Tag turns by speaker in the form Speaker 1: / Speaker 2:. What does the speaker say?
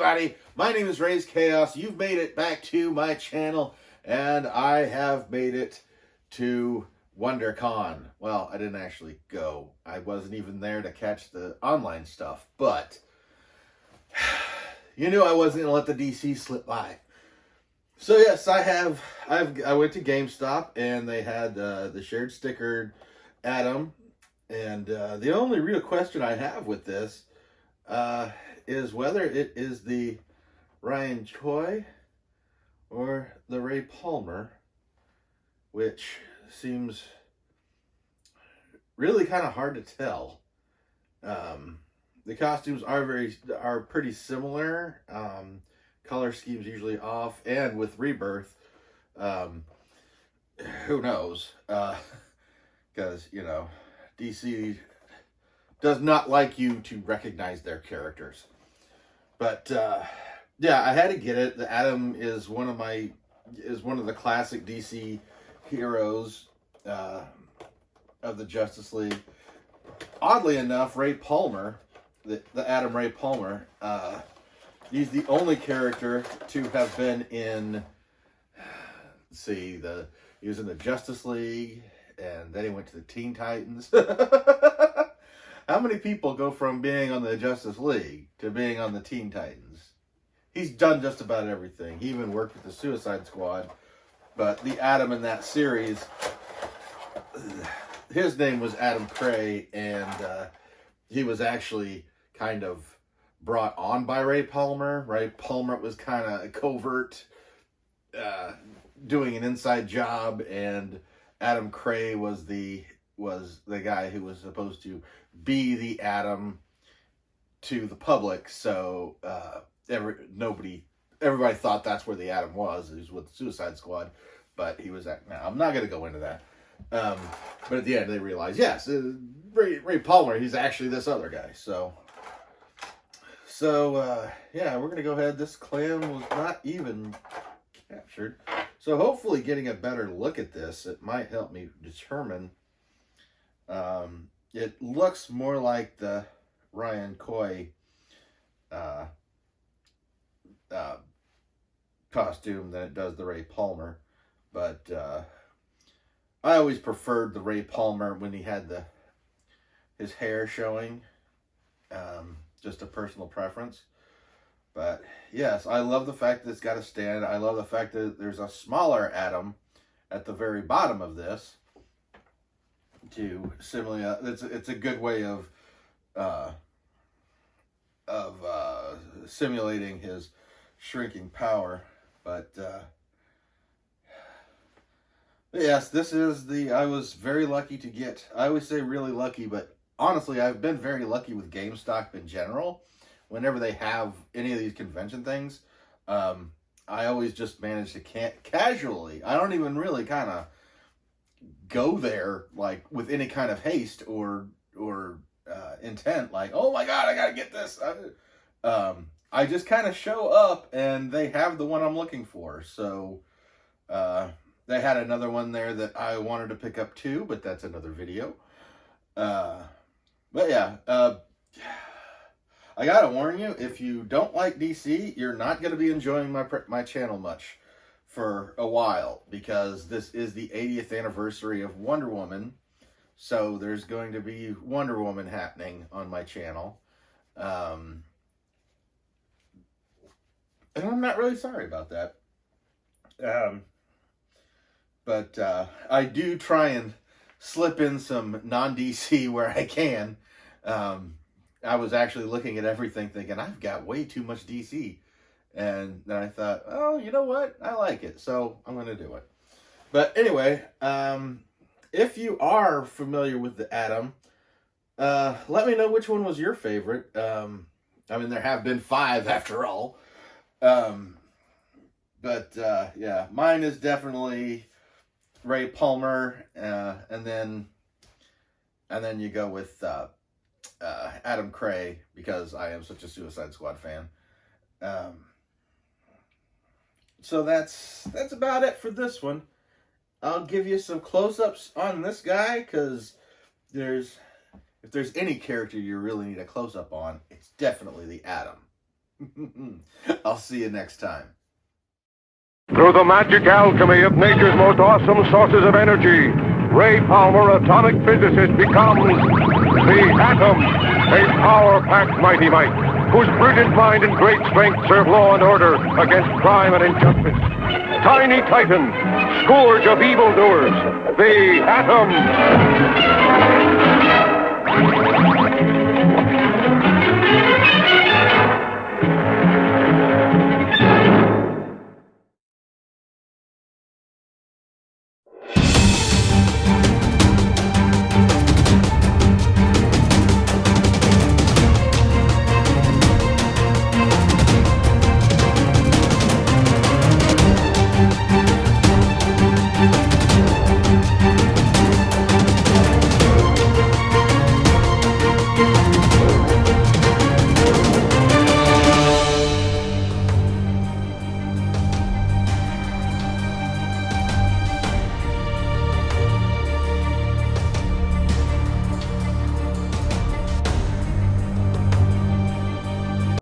Speaker 1: everybody, my name is Raze Chaos. You've made it back to my channel, and I have made it to WonderCon. Well, I didn't actually go. I wasn't even there to catch the online stuff, but you knew I wasn't going to let the DC slip by. So yes, I went to Gamestop, and they had the shared stickered Adam, and the only real question I have with this is whether it is the Ryan Choi or the Ray Palmer, which seems really kind of hard to tell. The costumes are pretty similar. Color scheme's usually off, and with Rebirth, who knows? Because you know, DC does not like you to recognize their characters. But yeah, I had to get it. The Atom is one of the classic DC heroes of the Justice League. Oddly enough, Ray Palmer, the Atom Ray Palmer, he's the only character to have been in. He was in the Justice League, and then he went to the Teen Titans. How many people go from being on the Justice League to being on the Teen Titans? He's done just about everything. He even worked with the Suicide Squad. But the Atom in that series, his name was Adam Cray, and he was actually kind of brought on by Ray Palmer. Ray Palmer was kind of covert, doing an inside job, and Adam Cray was the guy who was supposed to be the Atom to the public. So everybody thought that's where the Atom was. He was with the Suicide Squad, but he was at. Now I'm not going to go into that. But at the end, they realized, yes, Ray Palmer, he's actually this other guy. So yeah, we're going to go ahead. This clan was not even captured. So hopefully getting a better look at this, it might help me determine. It looks more like the Ryan Coy costume than it does the Ray Palmer. But I always preferred the Ray Palmer when he had his hair showing. Just a personal preference. But yes, I love the fact that it's got a stand. I love the fact that there's a smaller Atom at the very bottom of this to simulate. It's a good way of simulating his shrinking power. But yes, this is I was very lucky to get. I always say really lucky, but honestly, I've been very lucky with GameStop in general. Whenever they have any of these convention things, I always just manage to casually. I don't even really kind of go there like with any kind of haste or intent. Like, oh my god, I gotta get this. I just kind of show up, and they have the one I'm looking for. So they had another one there that I wanted to pick up too, but that's another video. But yeah. I gotta warn you, if you don't like DC, you're not gonna be enjoying my channel much for a while, because this is the 80th anniversary of Wonder Woman, so there's going to be Wonder Woman happening on my channel, and I'm not really sorry about that. But I do try and slip in some non-DC where I can. I was actually looking at everything thinking, I've got way too much DC. And then I thought, oh, you know what? I like it. So I'm going to do it. But anyway, if you are familiar with the Atom, let me know which one was your favorite. I mean, there have been 5 after all. But yeah, mine is definitely Ray Palmer. And then you go with Adam Cray, because I am such a Suicide Squad fan. So that's about it for this one. I'll give you some close-ups on this guy, because if there's any character you really need a close-up on, it's definitely the Atom. I'll see you next time.
Speaker 2: Through the magic alchemy of nature's most awesome sources of energy, Ray Palmer, atomic physicist, becomes the Atom, a power-packed mighty might, whose brilliant mind and great strength serve law and order against crime and injustice. Tiny Titan, scourge of evildoers, the Atom.